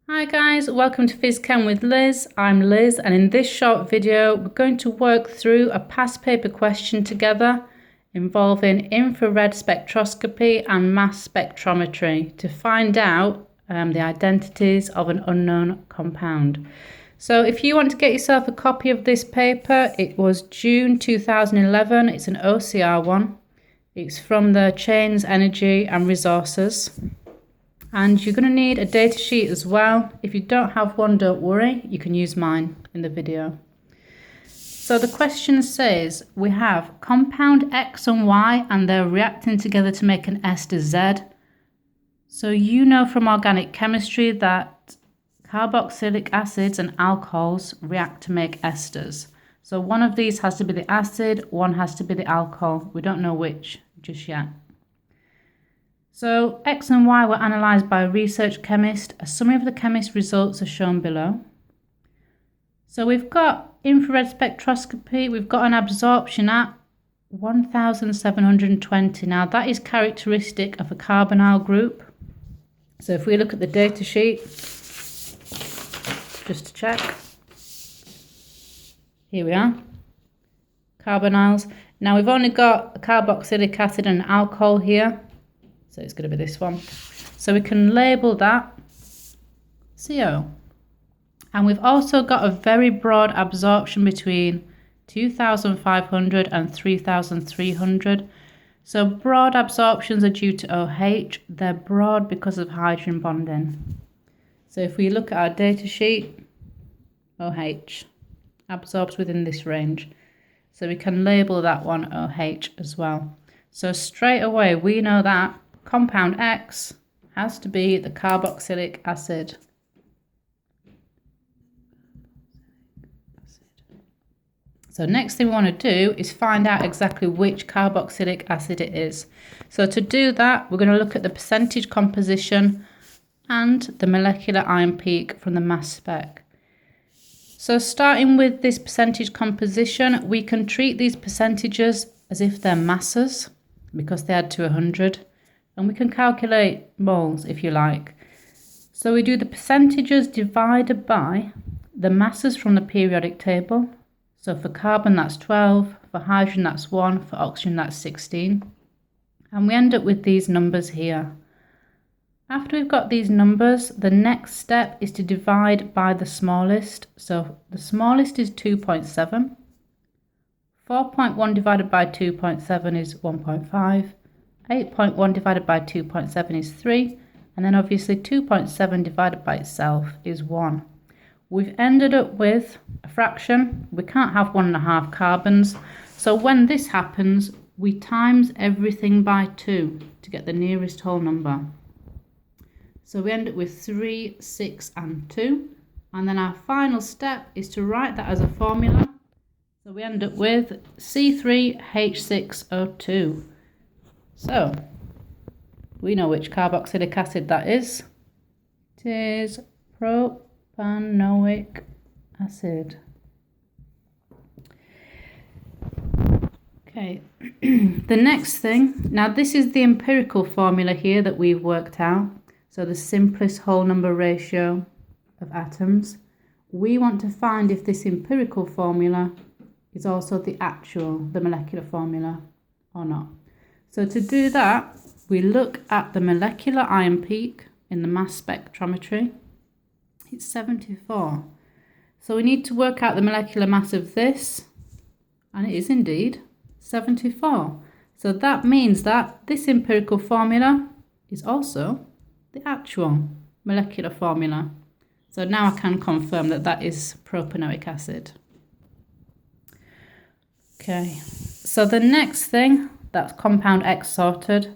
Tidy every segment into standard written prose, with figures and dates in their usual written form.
Hi guys, welcome to PhysChem with Liz. I'm Liz, and in this short video we're going to work through a past paper question together involving infrared spectroscopy and mass spectrometry to find out the identities of an unknown compound. So if you want to get yourself a copy of this paper, it was June 2011. It's an OCR one. It's from the Chains, Energy and Resources. And you're going to need a data sheet as well. If you don't have one, don't worry, you can use mine in the video. So the question says, we have compound X and Y and they're reacting together to make an ester Z. So you know from organic chemistry that carboxylic acids and alcohols react to make esters. So one of these has to be the acid, one has to be the alcohol. We don't know which just yet. So X and Y were analysed by a research chemist. A summary of the chemist's results are shown below. So we've got infrared spectroscopy. We've got an absorption at 1720. Now that is characteristic of a carbonyl group. So if we look at the data sheet, just to check. Here we are. Carbonyls. Now we've only got a carboxylic acid and an alcohol here. So it's going to be this one. So we can label that CO. And we've also got a very broad absorption between 2500 and 3300. So broad absorptions are due to OH. They're broad because of hydrogen bonding. So if we look at our data sheet, OH absorbs within this range. So we can label that one OH as well. So straight away we know that compound X has to be the carboxylic acid. So next thing we want to do is find out exactly which carboxylic acid it is. So to do that, we're going to look at the percentage composition and the molecular ion peak from the mass spec. So starting with this percentage composition, we can treat these percentages as if they're masses because they add to 100. And we can calculate moles if you like. So we do the percentages divided by the masses from the periodic table. So for carbon that's 12, for hydrogen that's 1, for oxygen that's 16. And we end up with these numbers here. After we've got these numbers, the next step is to divide by the smallest. So the smallest is 2.7. 4.1 divided by 2.7 is 1.5. 8.1 divided by 2.7 is 3, and then obviously 2.7 divided by itself is 1. We've ended up with a fraction. We can't have 1.5 carbons, so when this happens, we times everything by 2 to get the nearest whole number. So we end up with 3, 6, and 2, and then our final step is to write that as a formula. So we end up with C3H6O2. So, we know which carboxylic acid that is. It is propanoic acid. Okay, the next thing, now this is the empirical formula here that we've worked out. So the simplest whole number ratio of atoms. We want to find if this empirical formula is also the molecular formula or not. So to do that, we look at the molecular ion peak in the mass spectrometry. It's 74. So we need to work out the molecular mass of this, and it is indeed 74. So that means that this empirical formula is also the actual molecular formula. So now I can confirm that that is propanoic acid. Okay, so the next thing, that's compound X sorted.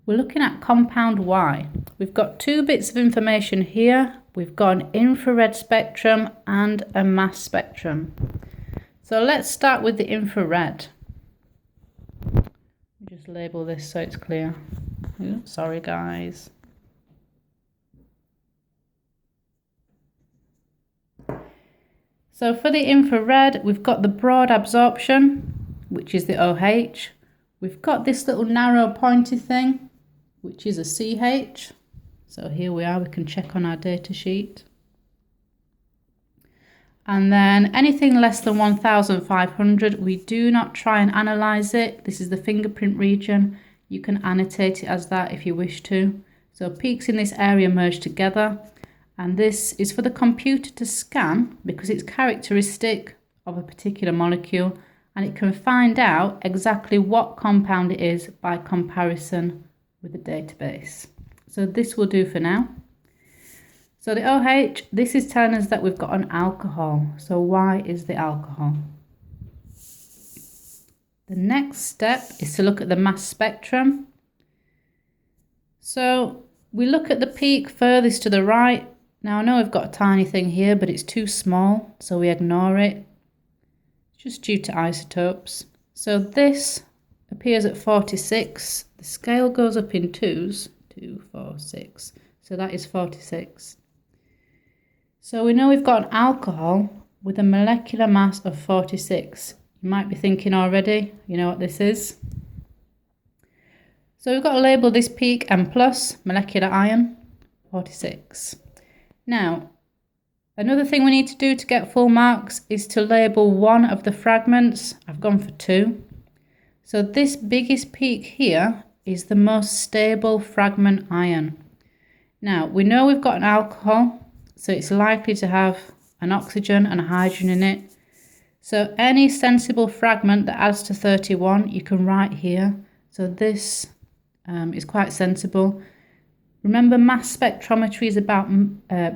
We're looking at compound Y. We've got two bits of information here. We've got an infrared spectrum and a mass spectrum. So let's start with the infrared. Just label this so it's clear. Ooh, sorry guys. So for the infrared, we've got the broad absorption, which is the OH. We've got this little narrow pointy thing, which is a CH. So here we are, we can check on our data sheet. And then anything less than 1,500, we do not try and analyze it. This is the fingerprint region. You can annotate it as that if you wish to. So peaks in this area merge together. And this is for the computer to scan because it's characteristic of a particular molecule, and it can find out exactly what compound it is by comparison with the database. So this will do for now. So the OH, this is telling us that we've got an alcohol. So why is the alcohol? The next step is to look at the mass spectrum. So we look at the peak furthest to the right. Now I know we've got a tiny thing here, but it's too small, so we ignore it. It's just due to isotopes. So this appears at 46. The scale goes up in twos. 2, 4, 6. So that is 46. So we know we've got an alcohol with a molecular mass of 46. You might be thinking already, you know what this is. So we've got to label this peak M+, molecular ion, 46. Now, another thing we need to do to get full marks is to label one of the fragments. I've gone for 2. So this biggest peak here is the most stable fragment ion. Now, we know we've got an alcohol, so it's likely to have an oxygen and a hydrogen in it. So any sensible fragment that adds to 31, you can write here. So this is quite sensible. Remember, mass spectrometry is about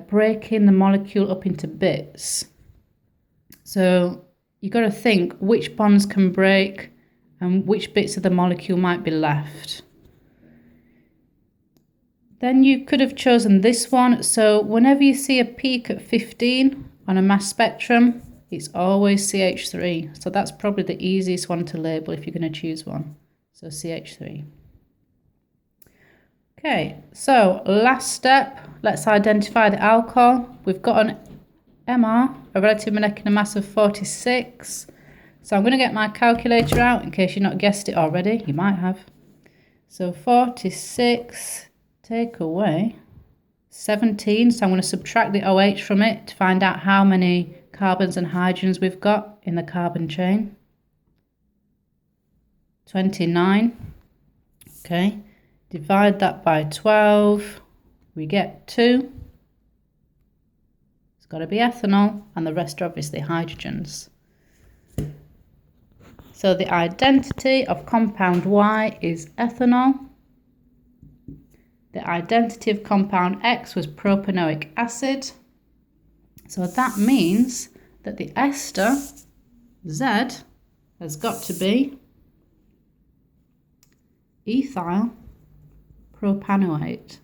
breaking the molecule up into bits. So you've got to think which bonds can break and which bits of the molecule might be left. Then you could have chosen this one. So whenever you see a peak at 15 on a mass spectrum, it's always CH3. So that's probably the easiest one to label if you're going to choose one. So CH3. Okay, so last step, let's identify the alcohol. We've got an MR, a relative molecular mass of 46. So I'm going to get my calculator out in case you've not guessed it already. You might have. So 46 take away 17. So I'm going to subtract the OH from it to find out how many carbons and hydrogens we've got in the carbon chain. 29. Okay. Divide that by 12. We get 2. It's got to be ethanol, and the rest are obviously hydrogens. So the identity of compound Y is ethanol. The identity of compound X was propanoic acid. So that means that the ester Z has got to be ethyl propanoate.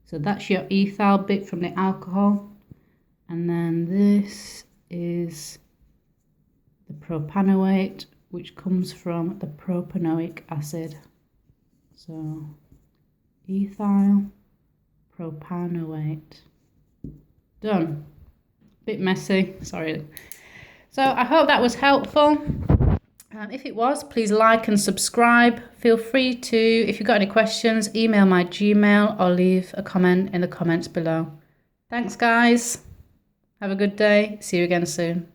So that's your ethyl bit from the alcohol. And then this is the propanoate, which comes from the propanoic acid. So ethyl propanoate. Done. Bit messy, sorry. So I hope that was helpful. If it was, please like and subscribe. Feel free to, if you've got any questions, email my Gmail or leave a comment in the comments below. Thanks, guys. Have a good day. See you again soon.